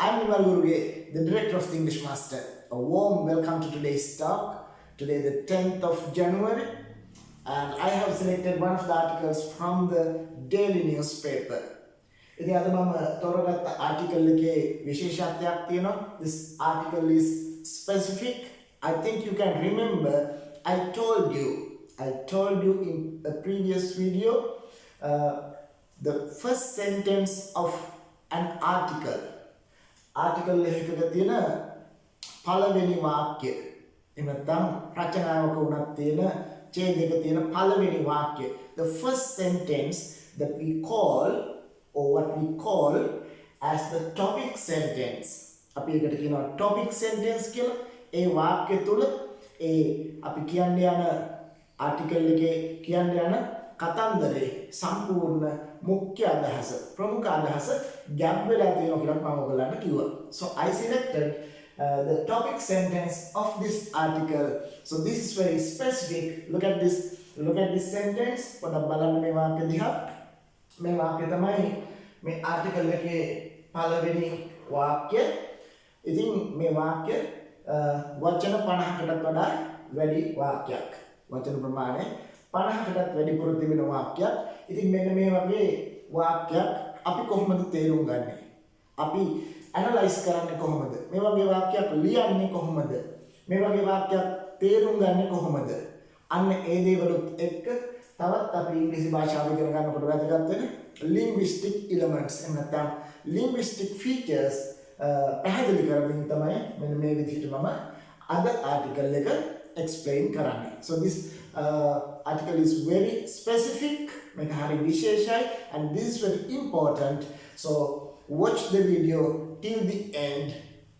I'm Nimal Guruge, the director of the English Master. A warm welcome to today's talk. Today, the 10th of January, and I have selected one of the articles from the daily newspaper. ඉතින් අද මම තෝරගත්ත article එකේ විශේෂත්වයක් තියෙනවා. This article is specific. I think you can remember I told you in a previous video the first sentence of an article එකක තියෙන පළවෙනි වාක්‍ය එහෙම නැත්නම් රචනාවක උනත් තියෙන ඡේදයක තියෙන පළවෙනි වාක්‍ය, the first sentence that we call or what we call as the topic sentence. අපි ඒකට කියනවා topic sentence කියලා. ඒ වාක්‍ය තුල ඒ අපි කියන්න යන article එකේ කියන්න යන කතන්දරේ සම්පූර්ණ මුඛ්‍ය අදහස, ප්‍රමුඛ අදහස ගැප් වෙලා තියෙනවා කියලා මම ඔයගලන්ට කිව්වා. So I selected the topic sentence of this article. So this is very specific. Look at this sentence. පොඩ්ඩක් බලන්න මේ වාක්‍ය දිහා. මේ වාක්‍ය තමයි මේ ආටිකල් එකේ පළවෙනි වාක්‍ය. ඉතින් මේ වාක්‍ය වචන 50කටත් වඩා වැඩි වාක්‍යයක්. වචන ප්‍රමාණය 50කටත් වැඩිපුර තිබෙන වාක්‍යයක්. ඉතින් මෙන්න මේ වගේ වාක්‍යයක් අපි කොහොමද තේරුම් ගන්නේ? අපි ඇනලයිස් කරන්නේ කොහොමද? මේ වගේ වාක්‍යයක් ලියන්නේ කොහොමද? මේ වගේ වාක්‍යයක් තේරුම් ගන්නේ කොහොමද? අන්න ඒ දේවලුත් එක්ක තවත් අපි ඉංග්‍රීසි භාෂාව ඉගෙන ගන්නකොට වැදගත් වෙන linguistic elements එහෙම නැත්නම් linguistic features පැහැදිලි කරමින් තමයි මෙන්න මේ විදිහට මම අද article එක explain කරන්නේ. So this article is very specific, මේක හරි විශේෂයි, and this is very important. So watch the video till the end.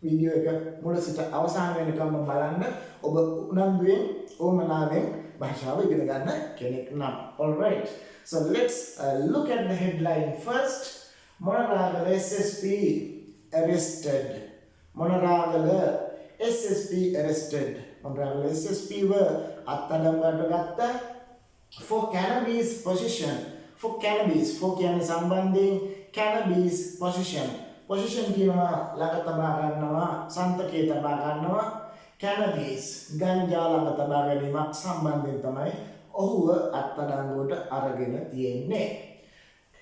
Video එක මුල සිට අවසාන වෙනකම් බලන්න. ඔබ උනන්දුවෙන් ඕමනාවෙන් භාෂාව ඉගෙන ගන්න කෙනෙක් නම්. All right. So let's look at the headline first. Monaragala SSP arrested. Monaragala SSP arrested. Monaragala SSP were අත්අඩංගුවට ගත්ත for cannabis possession. For කියන්නේ සම්බන්ධයෙන් cannabis possession. Possession කියනවා ළඟ තබා ගන්නවා, සන්තකේ තබා ගන්නවා. Cannabis ගංජා ළඟ තබා ගැනීමක් සම්බන්ධයෙන් තමයි ඔහුව අත්අඩංගුවට අරගෙන තියෙන්නේ.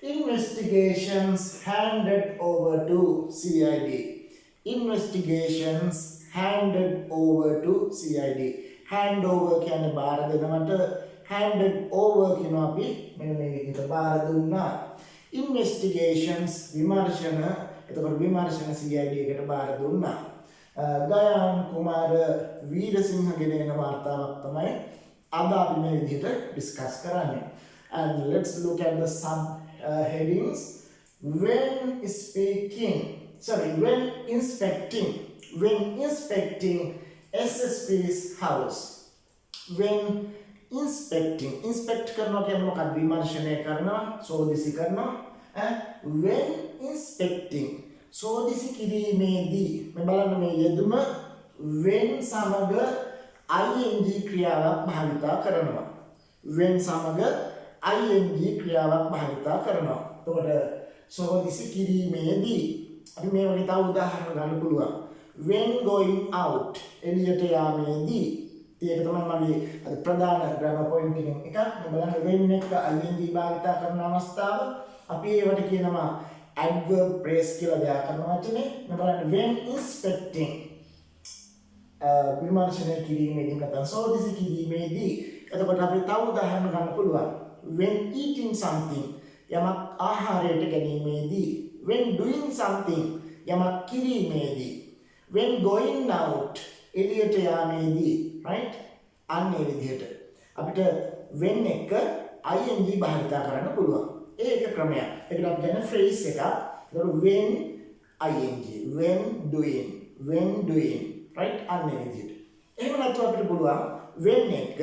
Investigations handed over to CID. Investigations handed over to CID. Hand over කියන්නේ බාර දෙනවට, handed over කියනවා අපි මෙන්න මේ විදිහට බාර දුන්නා. Investigations විමර්ශන, එතකොට විමර්ශන CID එකට බාර දුන්නා. දයාන් කුමාර වීරසිංහ ගෙන එන වාර්තාවක් තමයි අද අපි මේ විදිහට ඩිස්කස් කරන්නේ. And let's look at the sub headings. When inspecting SSP's house. When inspect කරනවා කියන්නේ මොකක්ද? විමර්ශනය කරනවා, සෝදිසි කරනවා. When inspecting සෝදිසි කිරීමේදී මේ බලන්න මේ යෙදුම when සමග ing ක්‍රියාවක් භාවිතා කරනවා. when සමග ing ක්‍රියාවක් භාවිතා කරනවා. එතකොට සෝදිසි කිරීමේදී අපි මේ වගේ තව උදාහරණ ගන්න පුළුවන්. When going out එළියට යාමේදී. ඒක තමයි මගේ අද ප්‍රධාන grammar point එකෙන් එකක්. මේ බලන්න when එක ing භාවිතා කරන අවස්ථාව අපි ඒවට කියනවා adverb phrase කියලා ව්‍යාකරණ වචනේ. මේ බලන්න when inspecting විමර්ශනය කිරීමේදී නැත්නම් සෝදිසි කිරීමේදී. එතකොට අපි තව උදාහරණ ගන්න පුළුවන්. when eating something යමක් ආහාරයට ගැනීමේදී. when doing something යමක් කිරීමේදී. when going out එළියට යාමේදී. right? අන්න ඒ විදිහට අපිට when එක ing භාවිතා කරන්න පුළුවන්. ඒක ක්‍රමයක්. ඒකට අපි කියන phrase එකක්. ඒකට when ing, when doing, right? අන්න ඒ විදිහට. එහෙම නැත්නම් අපිට පුළුවන් when එක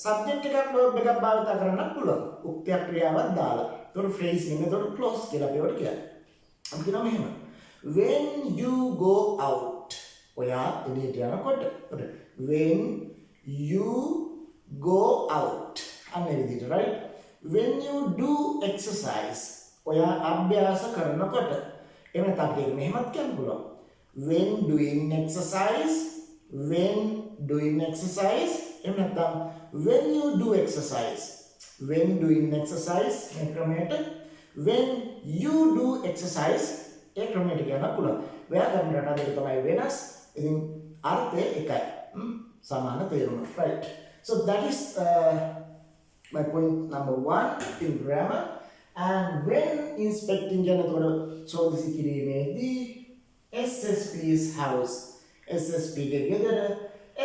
subject එකක් verb එකක් භාවිතා කරන්න පුළුවන්. උක්තිය ක්‍රියාවක් දාලා. ඒකට phrase එක නේද? ඒකට clause කියලා අපි ඒකට කියන්නේ. අපි කියනවා මෙහෙම. When you go out. ඔයා එළියට යනකොට. When you go out. අන්න ඒ විදිහට, right? When you do exercise. ඔයා අභ්‍යාස කරනකොට. එහෙම නැත්නම් අපිට මෙහෙමත් කියන්න පුළුවන්. when doing exercise, when doing exercise, එහෙම නැත්නම් when you do exercise, when doing exercise මේ ක්‍රමයට when you do exercise ඒ ක්‍රමයට කියන්න පුළුවන්. ව්‍යාකරණ රටා දෙක තමයි වෙනස්. ඉතින් අර්ථය එකයි. සමාන තේරුම. Right. So that is my point number 1 in grammar. And when inspecting කියනකොට සෝදිසි කිරීමේදී SSP's house, SSP ගේ ගෙදර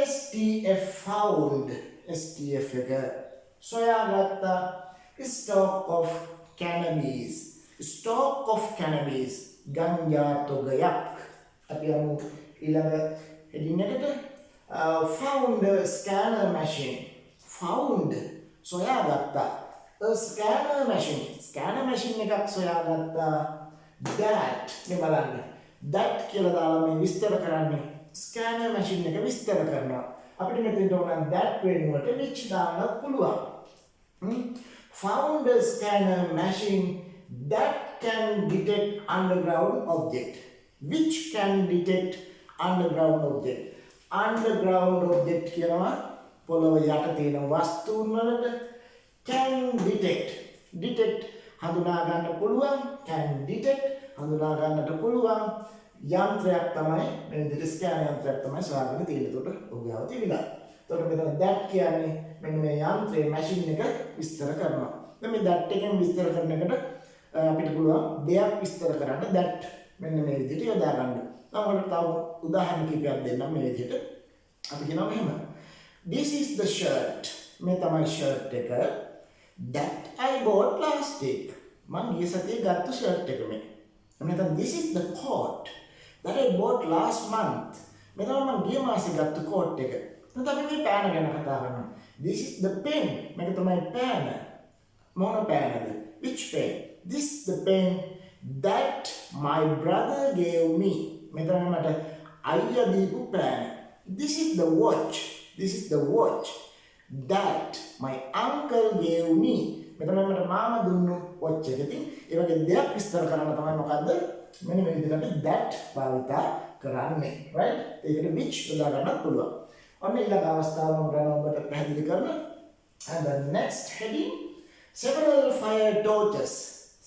STF found, STF එක සොයාගත්ත stock of cannabis, stock of cannabis ගංජා තොගයක්. අපි යමු ඊළඟ heading එකට. Found a scanner machine, found සොයාගත්ත a scanner machine එකක් සොයාගත්ත. that මේ බලන්න that කියලා දාලා මේ විස්තර කරන්නේ scanner machine එක විස්තර කරනවා. අපිට මෙතෙන්ට ඕන that වෙනුවට which දාන්නත් පුළුවන්. Found a scanner machine that can detect underground object. Which can detect underground object. Underground object කියනවා පොළොව යට තියෙන වස්තුන් වලට can detect හඳුනා ගන්න පුළුවන්. can detect හඳුනා ගන්නට පුළුවන් යන්ත්‍රයක් තමයි මේ විදිහට ස්කෑනර් යන්ත්‍රයක් තමයි සොයාගෙන තියෙන්නේ. ඒකට ඔබ ගාව තිබිලා. ඒකට මෙතන that කියන්නේ මෙන්න මේ යන්ත්‍රයේ මැෂින් එක විස්තර කරනවා. දැන් මේ that එකෙන් විස්තර කරන එකට අපිට පුළුවන් දෙයක් විස්තර කරන්න that මෙන්න මේ විදිහට යොදා ගන්න. නම් වලට තව උදාහරණ කිහිපයක් දෙන්නම් මේ විදිහට. අපි කියනවා මෙහෙම. This is the shirt. මේ තමයි shirt එක that I bought last week. මම ගිය සතියේ ගත්ත shirt එක මේ. එතන this is the coat that I bought last month. මේ තමයි මම ගිය මාසේ ගත්ත coat එක. එතන අපි මේ පෑන ගැන කතා කරනවා. This is the pen. මේක තමයි පෑන. මොන පෑනද? Which pen? This the pen that my brother gave me. මේ තමයි මට අයියා දීපු පෑන. This is the watch. This is the watch that my uncle gave me. මේ තමයි මට මාමා දුන්නු watch එක. ඉතින් ඒ වගේ දෙයක් විස්තර කරන්න තමයි මොකද්ද? මෙන්න මේ විදිහට that භාවිතා කරන්නේ. right? ඒකට which යොදා ගන්නත් පුළුවන්. ඔන්න ඊළඟ අවස්ථාව මම ගන්න ඔබට පැහැදිලි කරන්න. And the next heading, several fire torches.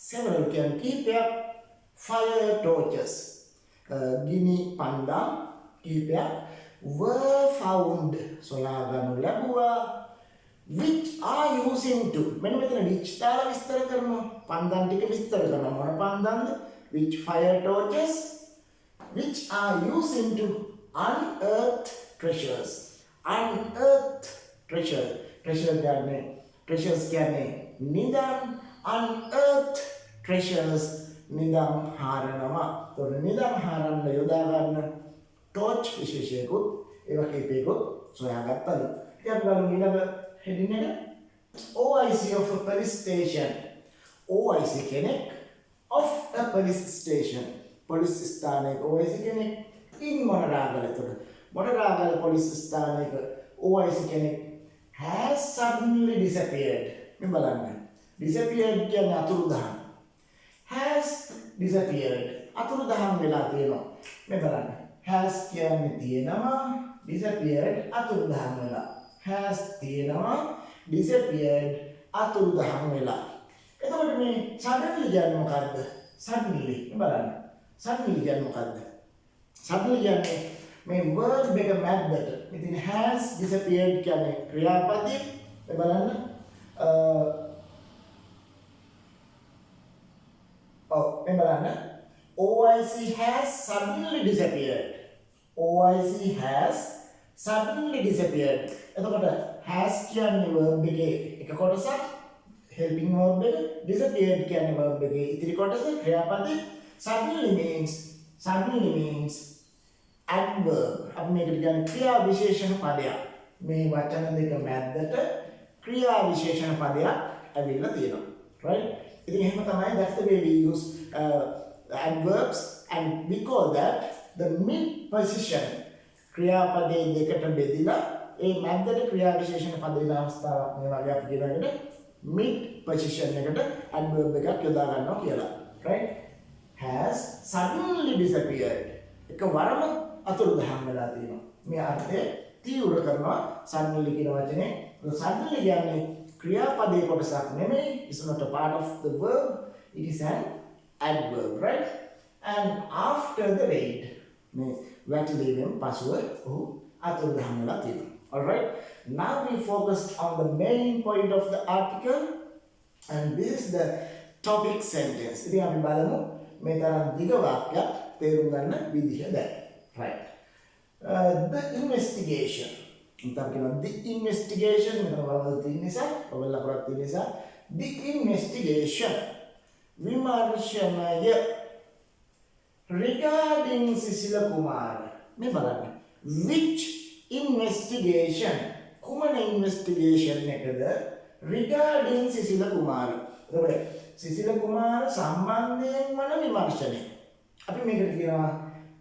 Several කියන්නේ කීපයක්, fire torches ගිනි පන්දම් කීපයක් were found සොයාගනු ලැබුවා. Which are using to මෙන්න මෙතන which දාලා විස්තර කරනවා. පන්දම් ටික විස්තර කරනවා. මොන පන්දම්ද? Which fire torches which are using to unearth treasures. Unearth treasure. treasures කියන්නේ නිදන්. unearth treasures නිදම් හාරනවා. තොර නිදම් හාරන්න යොදා ගන්න torch විශේෂයකුත් ඒවා කීපයකුත් සොයාගත්තලු. ඊට බලමු ඊළඟ heading එක. OIC of a police station. OIC කෙනෙක් of a police station. police ස්ථානයක OIC කෙනෙක් in මොනරාගල. එතකොට මොනරාගල police ස්ථානයක OIC කෙනෙක් has suddenly disappeared. මේ බලන්න. disappeared කියන්නේ අතුරුදහන්. has disappeared අතුරුදහන් වෙලා තියෙනවා. මේ බලන්න. has කියන්නේ තියෙනවා, disappeared අතුරුදහන් වෙලා. has තියෙනවා, disappeared අතුරුදහන් වෙලා. එතකොට මේ suddenly කියන්නේ මොකද්ද? suddenly මේ බලන්න. suddenly කියන්නේ මොකද්ද? suddenly කියන්නේ මේ verb එක මැද්දට. ඉතින් has disappeared කියන්නේ ක්‍රියාපදයේ. මේ බලන්න. මේ බලන්න. OIC has suddenly disappeared. OIC has suddenly disappeared. එතකොට has කියන්නේ verb එකේ එක කොටසක්, helping verb එක. disappeared කියන්නේ verb එකේ ඉතිරි කොටස, ක්‍රියාපදේ. suddenly means adverb. අපි මේකට කියන්නේ ක්‍රියා විශේෂණ පදයක්. මේ වචන දෙක මැද්දට ක්‍රියා විශේෂණ පදයක් ඇවිල්ලා තියෙනවා. right? ඉතින් එහෙම තමයි, that's the way we use adverbs, and we call that the mid position. ක්‍රියාපදේ දෙකට බෙදිලා ඒ මැද්දට ක්‍රියා විශේෂණ පද වෙන අවස්ථාවක් මේ වගේ අපි කියනකට mid position එකට adverb එකක් යොදා ගන්නවා කියලා. right? has suddenly disappeared. එකවරම අතුරුදහන් වෙලා තියෙනවා. මේ අර්ථය තීව්‍ර කරනවා suddenly කියන වචනේ. suddenly කියන්නේ ක්‍රියාපදයේ කොටසක් නෙමෙයි. It's not a part of the verb. It is an adverb, right? And after the raid මේ වැටලීමෙන් පසුව ඔහු අතුරුදහන් වෙලා තියෙනවා. All right, now we focused on the main point of the article, and this is the topic sentence. ඉතින් අපි බලමු මේ තරම් දිග වාක්‍යයක් තේරුම් ගන්න විදිහ දැන්. Right. The investigation. උන්ට කියනවා the investigation මෙතන වවල් තියෙන නිසා, වවල් ලකුණක් තියෙන නිසා the investigation විමර්ශනය regarding සිසිල කුමාර. මේ බලන්න. Which investigation කුමන investigation එකද regarding සිසිල කුමාර. එතකොට සිසිල කුමාර සම්බන්ධයෙන් වන විමර්ශනය. අපි මේකට කියනවා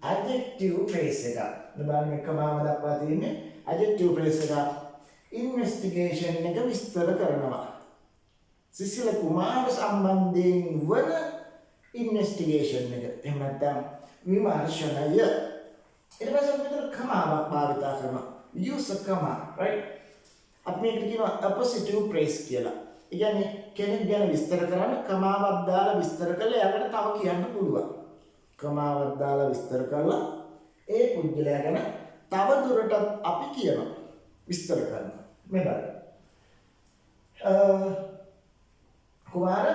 adjective phrase එකක්. බලන්න මේක මාව දක්වා තියෙන්නේ adjective phrase එකක්. investigation එක විස්තර කරනවා. සිසිල කුමාර සම්බන්ධයෙන් වන investigation එක. එහෙම නැත්නම් විමර්ශනය. ඊට පස්සේ අපි මෙතන කමාවක් භාවිත කරනවා. use a comma, right? අපි මේකට කියනවා appositive phrase කියලා. ඒ කියන්නේ කෙනෙක් ගැන විස්තර කරන්න කමාවක් දාලා විස්තර කළා එයාකට තව කියන්න පුළුවන්. කමාවක් දාලා විස්තර කළා ඒ පුද්ගලයා ගැන තව දුරටත් අපි කියනවා විස්තර කරනවා. මේ බලන්න. කුමාර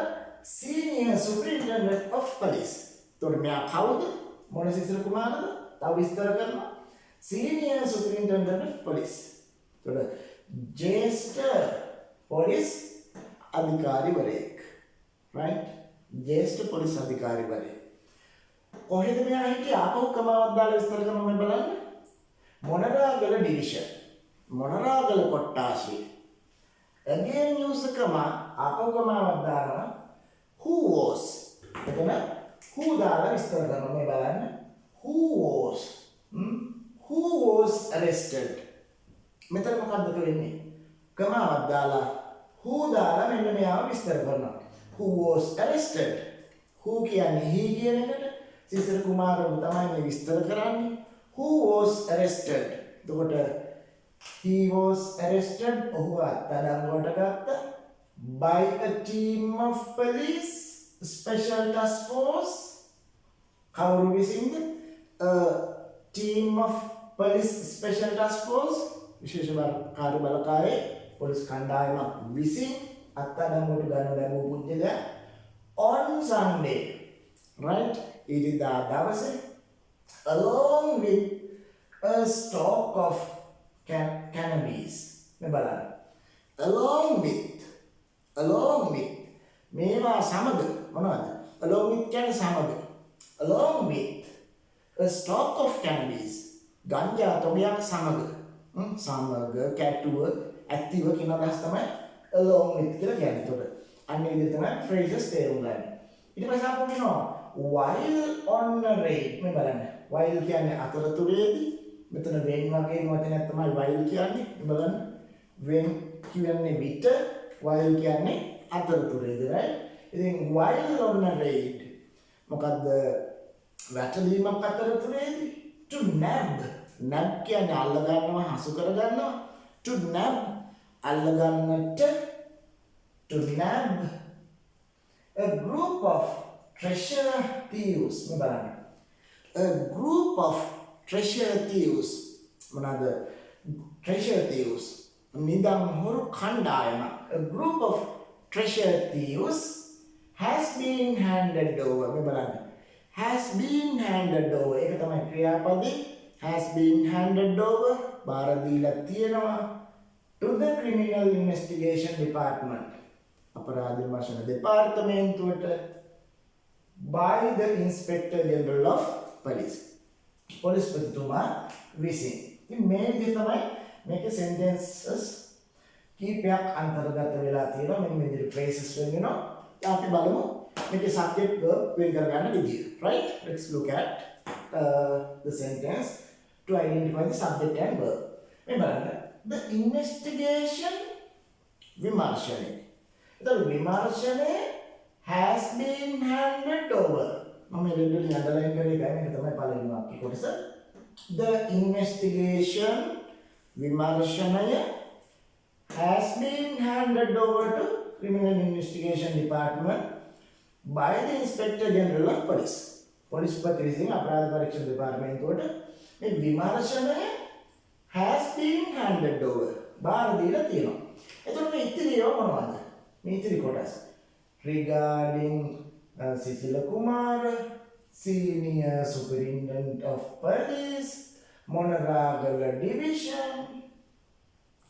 senior superintendent of police. එතකොට මෙයා කවුද? මොන සිසිල කුමාරද? තව විස්තර කරනවා. senior superintendent of police. එතකොට ජ්‍යෙෂ්ඨ පොලිස් අධිකාරිවරයෙක්. right? ජ්‍යෙෂ්ඨ පොලිස් අධිකාරිවරයෙක්. කොහෙද මෙයා හිටියේ? ආපහු කමාවක් දාලා විස්තර කරනවා මේ බලන්න. මොනරාගල ඩිවිෂන්. මොනරාගල කොට්ටාශය. again use the comma. ආපහු කමාවක් දානවා. who was. එතන who දාලා විස්තර කරනවා මේ බලන්න. who was arrested. මෙතන මොකද්ද වෙන්නේ? කමාවක් දාලා who දාලා මෙන්න මෙයාව විස්තර කරනවා. who was arrested. who කියන්නේ he කියන එකට සිසිල කුමාරව තමයි මේ විස්තර කරන්නේ. who was arrested. එතකොට he was arrested ඔහු අත්අඩංගුවට ගත්තා by a team of police special task force. කවුරු විසින්ද? a team of police special task force විශේෂ කාර්ය බලකායේ පොලිස් කණ්ඩායමක් විසින් අත්අඩංගුවට ගන්න ලැබූ පුද්ගලයා on Sunday, right? ඉරිදා දවසේ along with a stock of cannabis. මේ බලන්න. along with මේවා සමග මොනවද? along with කියන්නේ සමග. along with a stock of cannabis. ගංජා තොගයක් සමග. සමග කැටුව ඇක්ටිව කියන අදහස තමයි along with කියලා කියන්නේ. එතකොට අන්න ඒ විදිහට තමයි phrases තේරුම් ගන්න. ඊට පස්සේ අපු කියනවා while on a raid. මේ බලන්න. while කියන්නේ අතරතුරේදී. මෙතන when වගේ වචනයක් තමයි while කියන්නේ. මේ බලන්න. when කියන්නේ විට, while කියන්නේ අතරතුරේදී, right? ඉතින් while on a raid මොකද්ද? වැටලීමක් අතරතුරේදී to nab. nab කියන්නේ අල්ල ගන්නවා, හසු කර ගන්නවා. to nab අල්ල ගන්නට. to nab a group of treasure thieves. මේ බලන්න. a group of treasure thieves. මොනවාද? treasure thieves. නිදම් හොරු කණ්ඩායම. a group of treasure thieves has been handed over. මේ බලන්න. has been handed over. ඒක තමයි ක්‍රියාපදේ. has been handed over. බාර දීලා තියෙනවා to the criminal investigation department. අපරාධ විමර්ශන දෙපාර්තමේන්තුවට by the inspector general of police. පොලිස්පතිතුමා විසින්. ඉතින් මේ විදිහ තමයි මේකේ sentences කීපයක් අන්තර්ගත වෙලා තියෙනවා. මෙන්න මේ විදිහට phrases වෙනවා. අපි බලමු මේකේ subject verb වෙන් කරගන්න විදිහ. right? Let's look at the sentence to identify the subject and verb. මේ බලන්න. The investigation විමර්ශනය. එතකොට විමර්ශනය has been handed over. මම මේ රෙඩ් වලින් අන්ඩර්ලයින් කරේ එකයි මේක තමයි පළවෙනි වාක්‍ය කොටස. The investigation විමර්ශනය has been handed over to criminal investigation department by the inspector general of police. පොලිස්පති විසින් අපරාධ පරීක්ෂණ දෙපාර්තමේන්තුවට මේ විමර්ශනය has been handed over බාර දීලා තියෙනවා. එතකොට මේ ඉතිරි ඒවා මොනවද? මේ ඉතිරි කොටස් regarding Sisila Kumar, senior superintendent of police, Monaragala division.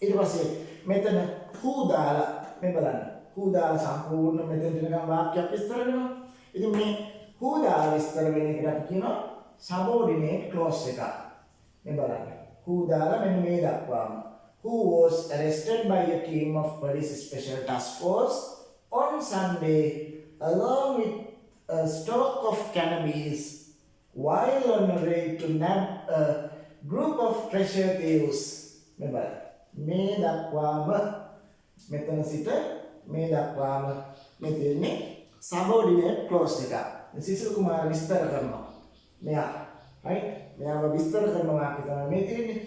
ඊට පස්සේ මෙතන who දාලා මේ බලන්න. who දාලා සම්පූර්ණ මෙතන තියෙන වාක්‍යයක් විස්තර කරනවා. ඉතින් මේ who දාලා විස්තර වෙන එකට අපි කියනවා subordinate clause එක. මේ බලන්න. who දාලා මෙන්න මේ දක්වාම who was arrested by a team of police special task force on Sunday along with a stock of cannabis while on a raid to nab a group of treasure thieves. මේ බලන්න. මේ දක්වාම මෙතන සිට මේ දක්වාම මේ තියෙන්නේ subordinate clause එක. සිසිල් කුමාර විස්තර කරනවා. මෙයා right මෙයාව විස්තර කරනවා කියලා මේ තියෙන්නේ.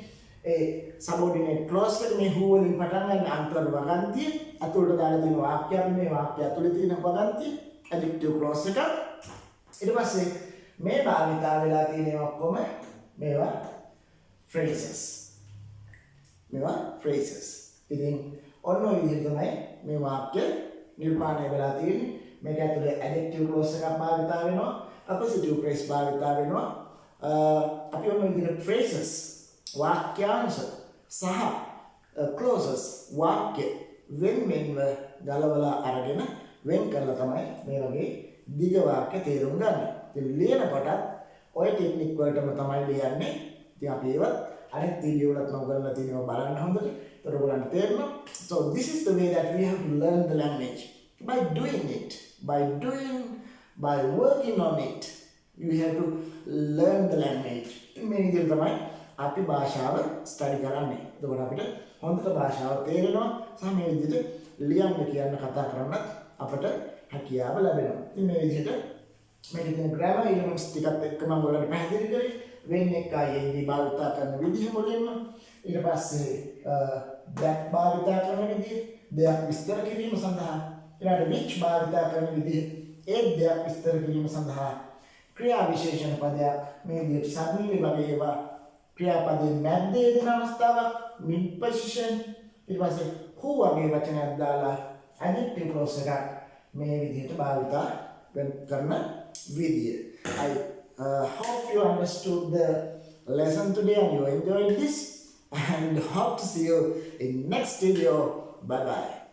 ඒ subordinate clause එක මේ who වලින් පටන් ගන්න අන්තර් වගන්තිය අතුලට දාලා තියෙන වාක්‍යයක් මේ වාක්‍ය ඇතුලේ තියෙන වගන්තිය adjective clause එක. ඊට පස්සේ මේ භාවිතා වෙලා තියෙන ඔක්කොම මේවා phrases. මේවා phrases. ඉතින් ඔන්න ඔය විදිහට තමයි මේ වාක්‍ය නිර්මාණය වෙලා තියෙන්නේ. මේක ඇතුලේ adjective clause එකක් භාවිතා වෙනවා. appositive phrase භාවිතා වෙනවා. අපි ඔන්න ඔය විදිහට phrases වාක්‍යාංශ සහ clauses වාක්‍ය වෙන්වෙන්ව ගලවලා අරගෙන වෙන් කරලා තමයි මේ වගේ දිග වාක්‍ය තේරුම් ගන්න. ඉතින් ලියනකොටත් ඔය ටෙක්නික් වලටම තමයි ලියන්නේ. ඉතින් අපි ඒවත් අනෙක් වීඩියෝ වලත් මම කරලා තියෙනවා බලන්න හොඳට. ඒතර ඔයගොල්ලන්ට තේරෙනවා. So this is the way that we have to learn the language. By doing it, by working on it, you have to learn the language. මේ විදිහට තමයි අපි භාෂාව ස්ටඩි කරන්නේ. එතකොට අපිට හොඳට භාෂාව තේරෙනවා සහ මේ විදිහට ලියන්න කියන්න කතා කරන්නත් අපට හැකියාව ලැබෙනවා. ඉතින් මේ විදිහට මේකේ තියෙන grammar elements ටිකත් එක්ක මම ඔයාලට පැහැදිලි කරේ. වෙන්නේ ing භාවිත කරන විදිහ මුලින්ම ඊට පස්සේ that භාවිත කරන විදිහ දෙයක් විස්තර කිරීම සඳහා ඊළඟට which භාවිත කරන විදිහ ඒ දෙයක් විස්තර කිරීම සඳහා ක්‍රියා විශේෂණ පදයක් මේ විදිහට සම්මිලි වගේ ඒවා ක්‍රියාපදයේ මැද්දේ දෙන අවස්ථාවක් mid position ඊට පස්සේ who වගේ වචනයක් දාලා adjective clause එකක් මේ විදිහට භාවිත කරන විදිය. I hope you understood the lesson today and you enjoyed this and hope to see you in next video. Bye bye.